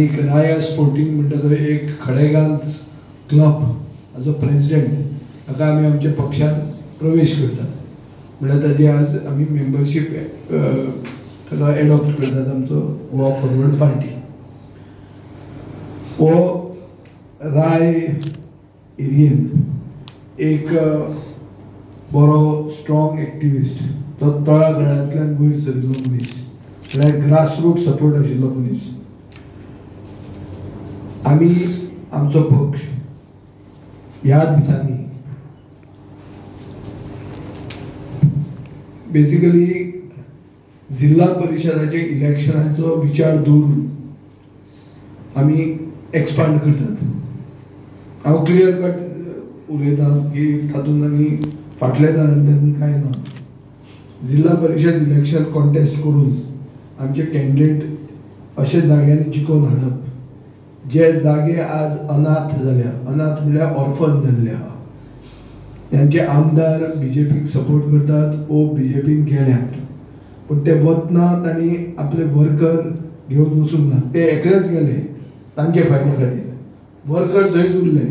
एक राया स्पोर्टिंग म्हणटा तो एक खडेगांव क्लब हाजो प्रेसिडेंट ताका आमी आमच्या पक्षान प्रवेश करतात म्हणल्यार ताजी आज आमी मेंबरशीप ताका एडॉप्ट करतात आमचो गोवा फॉरवर्ड पार्टी. हो राय एरियेन एक बरो स्ट्रॉंग एक्टिविस्ट, तो तळागाळांतल्यान वयर सरिल्लो मनीस, म्हळ्यार ग्रासरूट सपोर्ट आशिल्लो मनीस. आमी आमचो पक्ष ह्या दिसांनी बेसिकली जिल्हा परिषदाचे इलेक्शनाचो विचार दवरून आमी एक्सपांड करतात. हांव क्लियर कट उलयतां की तातूंत आमी फाटल्या दारांतल्यान कांय ना. जिल्हा परिषद इलेक्शन कॉन्टेस्ट करून आमचे कॅन्डिडेट अशे जाग्यांनी जिखून हाडप जे जागे आज अनाथ जाल्या, अनाथ म्हळ्यार ऑर्फन जाल्ले आहा. त्यांचे आमदार बीजेपीक सपोर्ट करतात, वो बीजेपीन गेल्यात, पण ते वतना तांणी आपले वर्कर घेवन वचूंक ना. ते एकलेच गेले तांचे फायद्या खातीर. वर्कर थंयच उरले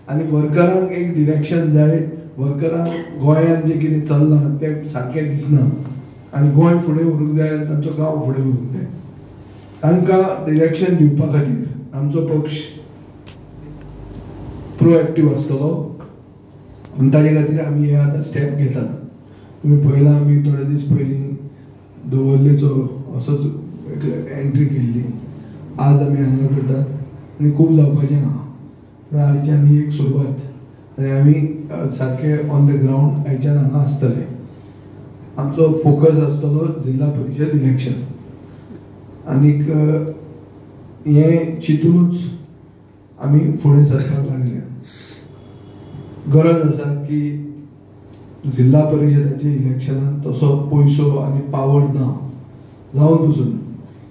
आनी वर्करांक एक डिरेक्शन जाय. वर्करांक गोंयांत जे कितें चल्लां तें सारकें दिसना आनी गोंय फुडें व्हरूंक जाय आनी तांचो गांव फुडें व्हरूंक जाय. तांकां डिरेक्शन दिवपा खातीर आमचो पक्ष प्रोएक्टीव आसतलो आनी ताचे खातीर आमी हे आतां स्टेप घेतात. तुमी पळयलां आमी थोडे दीस पयलीं दवर्लेचो असोच एंट्री केल्ली. आज आमी हांगा करतात आनी खूब जावपाचें आहा. आयच्यान ही एक सुरवात आनी आमी सारके ऑन द ग्रावंड आयच्यान हांगा आसतले. आमचो फोकस आसतलो जिल्हा परिशद इलेक्शन आनीक हे चिंतूनच आमी फुडें सरपाक लागल्या. गरज आसा की जिल्हा परिशदाच्या इलेक्शनान तसो पयसो आनी पावर ना जावन पसून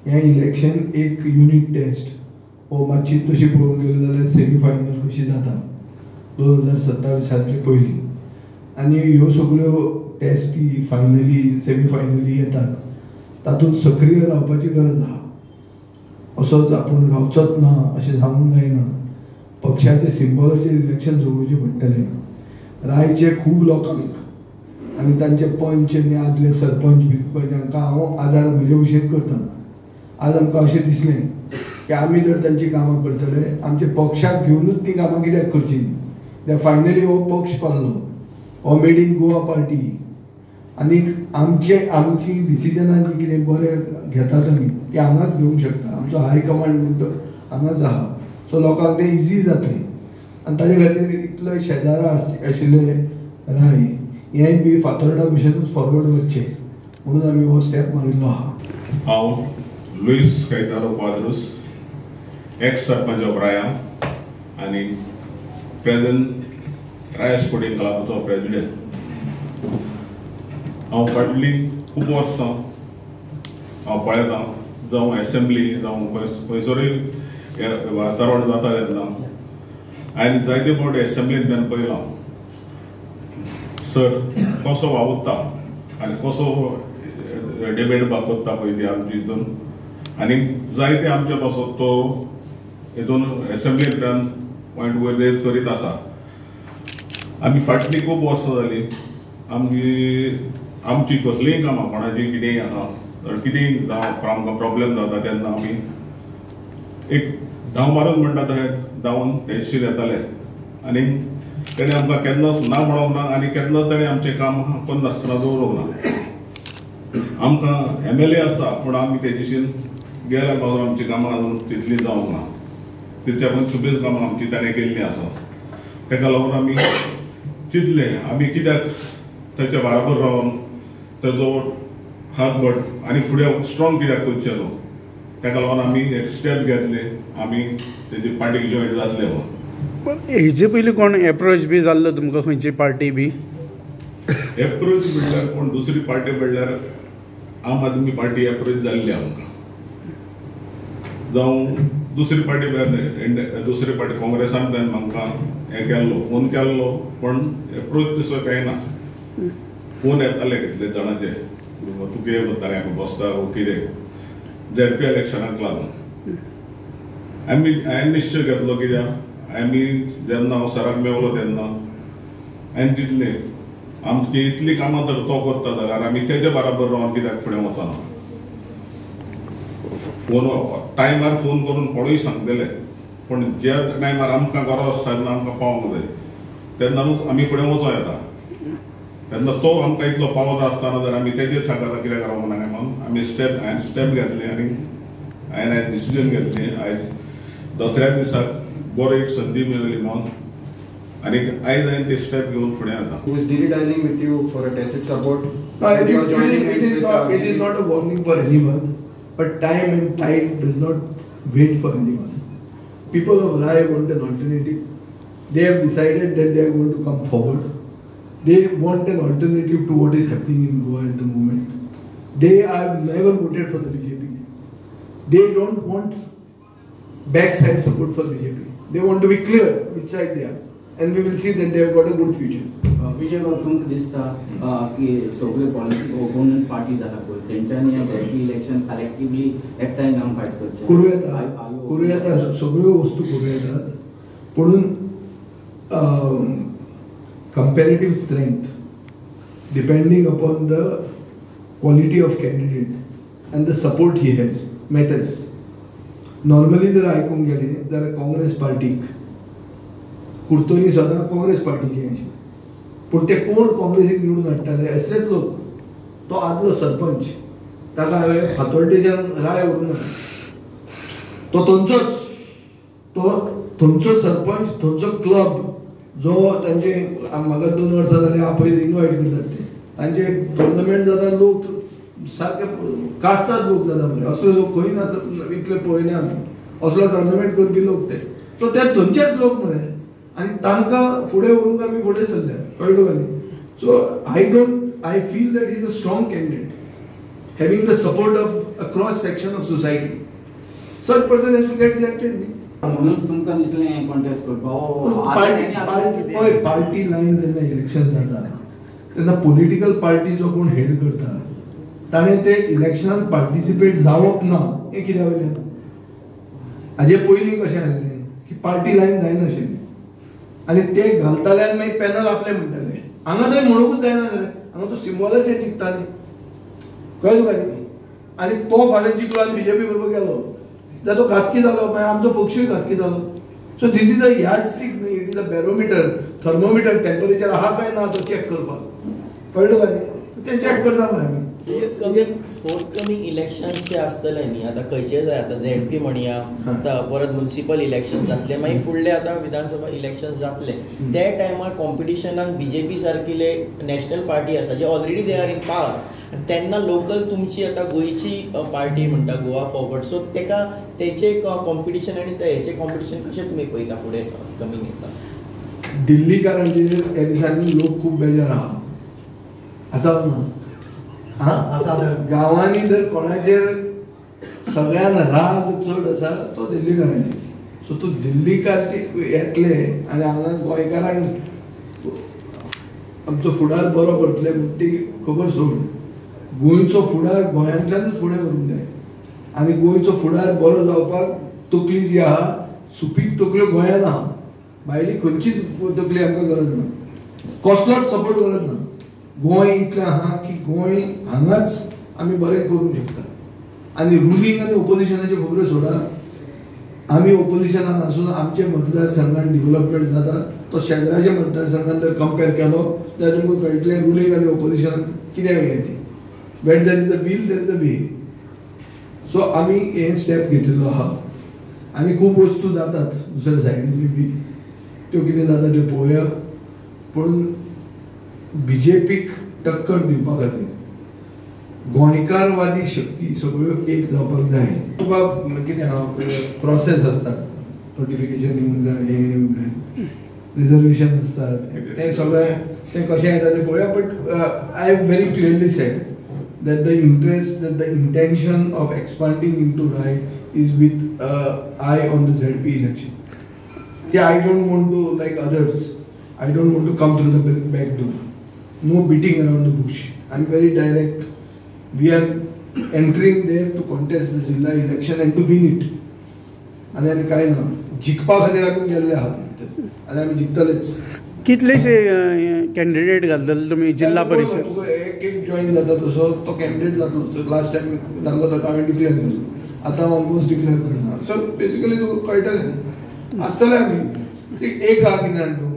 हें इलेक्शन एक युनिट टेस्ट हो मातशी तशी पळोवंक गेली जाल्यार सेमी फायनल कशी जाता 2027 पयलीं आनी ह्यो सगळ्यो टेस्टी फायनली सेमी फायनली येतात. तातूंत सक्रीय रावपाची गरज आहा. असोच आपूण रावचोच ना अशें सांगूंक जायना. पक्षाचे सिंबलाचेर इलेक्शन दवरचें पडटलें. रायचे खूब लोकांक आनी तांचे पंच आनी आदले सरपंच बिरपंच हांकां हांव आदार म्हजे भशेन करता. आज आमकां अशें दिसलें की आमी जर तांची कामां करतले आमचे पक्षाक घेवनूच ती कामां कित्याक करची. कित्याक फायनली हो पक्ष पावलो, हो मेड इन गोवा पार्टी आनीक आमची डिसिजनां जी कितें बरें घेतात आमी ती हांगाच घेवंक शकता. आमचो हाय कमांड म्हणटा हांगाच आहा. सो लोकांक तें इजी जातलें आनी ताचे खातीर इतले शेजारा आशिल्ले राय हेंय बी फातोर्डा भशेनूच फॉरवर्ड वचचें म्हणून आमी हो स्टेप मारिल्लो आहा. हांव लुईस कैतारो क्वाद्रूस, एक्स सरपंच ऑफ राया आनी प्रेझेंट राया स्पोर्टिंग क्लबाचो प्रेसिडेंट. हांव फाटलीं खूब वर्सां हांव पळयतां जावं एसेंब्ली जावं खंयसरूय वातावरण जाता तेन्ना हांवें जायते फावटी एसेंब्लींतल्यान पळयलां सर कसो वावुरता आनी कसो डिबेट कोत्ता पळय ती आमची हितून आनी जायते आमचे पासो तो हितून एसेंब्लींतल्यान पॉयंट वयर रेज करीत आसा. आमी फाटलीं खूब वर्सां जालीं आमची कसलींय कामां कोणाची कितेंय आहा कितेंय जावं आमकां प्रॉब्लेम जाता तेन्ना आमी एक धांव मारून म्हणटा तशें धांवन तेजेर येताले आनी तेणें आमकां केन्नाच ना म्हणूंक ना आनी केन्नाच तेणें आमचें काम करून नासतना दवरूंक ना. आमकां MLA आसा पूण आमी तेजेशीन गेल्या पासून आमचीं कामां अजून तितलीं जावंक ना. तितच्याकून सुबेज कामां आमची ताणें केल्लीं आसा. ताका लागून आमी चिंतलें आमी कित्याक ताच्या बराबर रावन तेजो हातबट आनी फुडें स्ट्रॉंग कित्याक करचें न्हू. ताका लागून आमी एक स्टेप घेतलें आमी तेजी पार्टीक जॉयन जातले म्हणून. पण हेजे पयलीं कोण एप्रोच बी जाल्लो तुमकां खंयची पार्टी बी? एप्रोच म्हणल्यार कोण दुसरी पार्टी म्हणल्यार आम आदमी पार्टी एप्रोच जाल्ली आमकां. जावं दुसरी पार्टी दुसरी पार्टी काँग्रेसान आमकां हें केल्लो फोन केल्लो पण एप्रोच तसो कांय ना. फोन येताले कितले जाणांचे तूं कितें करतालें बसता वो कितें ZP इलेक्शनाक लागून हांवें निश्चय घेतलो कित्याक आमी जेन्ना हांव सराक मेवलो तेन्ना हांवें चिंतलें आमची इतली कामां जर तो करता जाल्यार आमी तेजे बराबर रावन कित्याक फुडें वचना. फोन टायमार फोन करून कोणूय सांगतले पूण ज्या टायमार आमकां गरज आसता तेन्ना आमकां पावोंक जाय तेन्नाच आमी फुडें वचूं येता. तेन्ना तो आमकां इतलो पावता आसतना जर आमी तेजेच सांगता कित्याक रावूंक ना म्हणून आमी हांवें स्टेप घेतलें आनी हांवें आयज डिसिजन घेतलें. आयज दसऱ्या दिसाक बरो एक संदी मेळ्ळी म्हणून आनी आयज हांवें ते स्टेप घेवन फुडें येता. Who is dilly dallying with you for a tacit support? No, That you are joining hands with it is not a warning for anyone, but time and tide does not wait for anyone. People of Rai want an alternative. They have decided that they are going to come forward. They want an alternative to what is happening in Goa at the moment. They have never voted for the BJP. They don't want backside support for BJP. They want to be clear which side they are, and we will see that they have got a good future. विजय तुमकां दिसता की सगळे political ओपोनंट parties आहा पळय तेंच्यांनी ZP election collectively एकठांय जावन fight करचें करूं येता सगळ्यो वस्तू करूं येतात पूण comparative strength depending upon the quality of candidate and the support he has matters. Normally जर आयकूंक गेले जाल्यार काँग्रेस पार्टीक कुर्तोनी सदां काँग्रेस पार्टीची अशी पूण ते कोण काँग्रेसीक निवडून हाडटाले असलेच लोक. तो आदलो सरपंच ताका हांवें फातोर्डेच्यान राय व्हरूंक ना तो थंयचो सरपंच थंयचो क्लब जो तांचे म्हाका 2 वर्सां जाली हांव पयलीं इनवायट करतात ते तांचे टुर्नामेंट जाता लोक सारके कास्ताद लोक जाता बरे असले लोक खंय नासत इतले पळयले आमी असलो टुर्नामेंट करपी लोक ते सो ते थंयचेच लोक मरे आनी तांकां फुडें व्हरूंक आमी फुडें सरले कळ्ळो काय न्ही. So I feel that is a strong candidate having the support of across section of society. Such person has to get elected न्ही. म्हणून तुमकां दिसलें कॉन्टेस्ट करपाक पार्टी लायन जेन्ना इलेक्शन जाता तेन्ना पॉलिटिकल पार्टी जो कोण हेड करता ताणें ते इलेक्शनान पार्टिसिपेट जावप ना हें कित्या वयल्यान हाजे पयलीं कशें आसलें की पार्टी लायन जायनाशिल्ली आनी ते घालताले आनी मागीर पॅनल आपले म्हणटाले हांगा थंय म्हणूंकूच जायना जालें हांगा तो सिम्बॉलाचेर जिखताली कळ्ळें तुका न्ही. आनी तो फाल्यां जिखलो आनी बीजेपी बरोबर गेलो जाल्यार तो घातकी जालो मागीर आमचो पक्षूय घातकी जालो. So this is a yardstick न्ही it is a barometer thermometer temperature आहा काय ना तो चॅक करपाक कळ्ळें काय न्ही. ते चॅक करता मरे आमी. फोर्थकमिंग इलेक्शन जे आसतले न्ही आतां खंयचे जाय आतां झेडपी म्हणया आतां परत म्युनिसिपल इलेक्शन जातले मागीर फुडले आतां विधानसभा इलेक्शन जातले ते टायमार कॉम्पिटिशनाक बीजेपी सारकिले नॅशनल पार्टी आसा जे already they are in power तेन्ना लोकल तुमची आतां गोंयची पार्टी म्हणटा गोवा फॉरवर्ड सो तेका तेचे कॉम्पिटिशन आनी हेचे कॉम्पिटिशन कशें तुमी पळयता फुडें कमिंग येता. दिल्लीकारांचेर ह्या दिसांनी लोक खूब बेजार आहा आसा ना गांवांनी जर कोणाचेर सगळ्यान राग चड आसा तो दिल्लीकारांचेर. सो तूं दिल्लीकारचे येतले आनी हांगा गोंयकारांक आमचो फुडार बरो करतले म्हणून ती खबर सोड. गोंयचो फुडार गोंयांतल्यानूच फुडें व्हरूंक जाय आनी गोंयचो फुडार बरो जावपाक तकली जी आहा सुपीक तकल्यो गोंयांत आहा भायली खंयचीच तकली आमकां गरज ना कसलोच सपोर्ट गरज ना. गोंय इतलें आहा की गोंय हांगाच आमी बरें करूंक शकता. आनी रुलींग आनी ओपोजिशनाच्यो खबरो सोडा आमी ओपोजिशनान आसून आमचे मतदारसंघान डेव्हलपमेंट जाता तो शेजराच्या मतदारसंघान जर कंपेर केलो जाल्यार तुमकां कळटलें रुलींग आनी ओपोजिशनान कितें वेगळें ती. When there is a will there is a way. So आमी हे स्टेप घेतिल्लो आहा आनी खूब वस्तू जातात दुसऱ्या सायडीन बी त्यो कितें जाता त्यो पळोवया. पूण बीजेपीक टक्कर दिवपा खातीर गोंयकारवादी शक्ती सगळ्यो एक जावपाक जाय. तुका कितें प्रोसेस आसतात नोटिफिकेशन येवंक जाय हें येवंक जाय रिजर्वेशन असतात ते सगळें ते कशें येता ते पळोवया. But I have very clearly sed that the interest, that the intention of expanding into Rai is with eye on the ZP election. See, I don't want to, like others, I don't want to come through the back door. No beating around the bush. I'm very direct. We are entering there to contest the Zilla election and to win it. आनी कांय ना, जिखपा खातीर आमी गेल्ले आहात आनी आमी जिखतलेच. कितलेशे कॅन्डिडेट घालतले तुमी जिल्हा परिशद? तुका एक एक जॉईन जाता तसो तो कॅन्डिडेट जातलो. लास्ट टायम जाल्लो ताका हांवें डिक्लेअर केलो, आतां ऑलमोस्ट डिक्लेअर करना. सो बेसिकली तुका कळटलें आसतलें आमी. एक आहा कितें तूं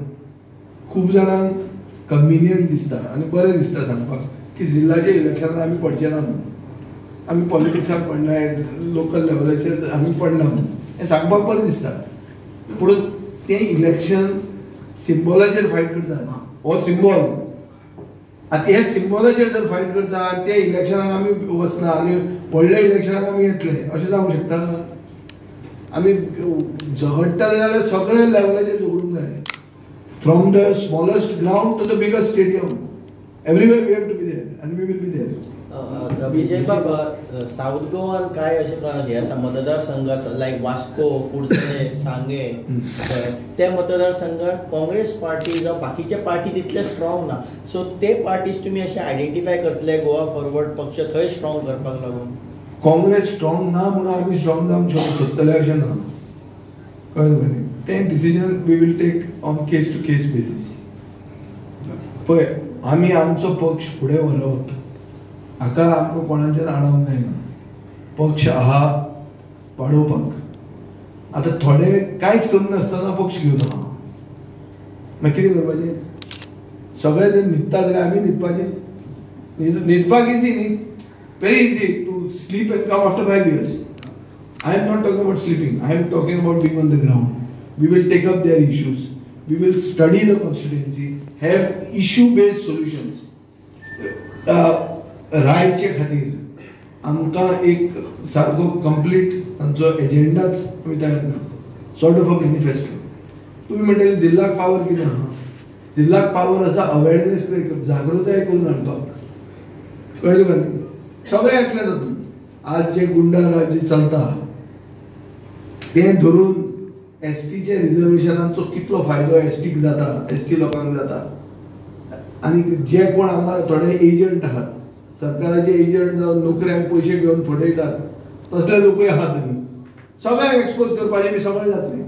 खूब जाणांक कन्विनियंट दिसता आनी बरें दिसता सांगपाक की जिल्ल्याच्या इलेक्शनाक आमी पडचे ना म्हणून, आमी पॉलिटिक्साक पडनाय, लोकल लेवलाचेर आमी पडना म्हणून हें सांगपाक बरें दिसता. पूण तें इलेक्शन सिम्बॉलाचेर फायट करतात. हो सिम्बॉल आतां हे सिम्बॉलाचेर जर फायट करता ते इलेक्शनाक आमी वचना आनी व्हडल्या इलेक्शनाक आमी येतले अशें जावंक शकता? आमी झगडटाले जाल्यार सगळे लेवलाचेर झगडूंक जाय, from the smallest ground to the biggest stadium. Everywhere we have to be there and we will be there. Vijay Baba, south गोवान काय अशें हे आसा मतदारसंघ आसा लायक वास्को, कुडचडे, सांगे, त्या मतदारसंघात काँग्रेस पार्टी जावं बाकीचे पार्टी तितले स्ट्रॉंग ना. सो ते पार्टीज तुमी अशे आयडेंटिफाय करतले गोवा फॉरवर्ड पक्ष थंय स्ट्रॉंग करपाक लागून? काँग्रेस स्ट्रॉंग ना म्हणून आमी स्ट्रॉंग जावंक सोदतले अशें ना. कळ्ळें तुका न्ही? तें decision we will take on case to case basis. पळय, आमी आमचो पक्ष फुडें व्हरप हाका आमकां कोणाचेर आडावंक जायना. पक्ष आहा वाडोवपाक. आतां थोडे कांयच करनासतना पक्ष घेवन आहा, मागीर कितें करपाचें? सगळे जर न्हिदता जाल्यार आमी न्हिदपाचें? न्हिदपाक इजी न्ही, very easy to sleep and come after 5 years. I am not talking about sleeping. I am talking about being on the ground. We will take up their issues. We will study the constituency, have issue-based solutions. रायचे खातीर आमकां एक सारको complete तांचो एजेंडाच आमी तयार करता, sort of a manifesto. तुमी म्हणटले जिल्ल्याक पावर कितें आहा? जिल्ल्याक पावर आसा अवेरनेस क्रिएट करप, जागृताय करून हाडपाक. कळ्ळें तुका न्ही? सगळें येतलें तातूंत. आज जे गुंडा राज्य चलता तें धरून एसटीचे रिजर्वेशनांचो कितलो फायदो एसटीक जाता, एसटी लोकांक जाता. आनी जे कोण हांगा थोडे एजंट आहात, सरकाराचे एजंट जावन नोकऱ्यांक पयशे घेवन फटयतात, तसले लोकूय आहात. सगळ्यांक एक्सपोज करपाचें बी सगळें जातलें.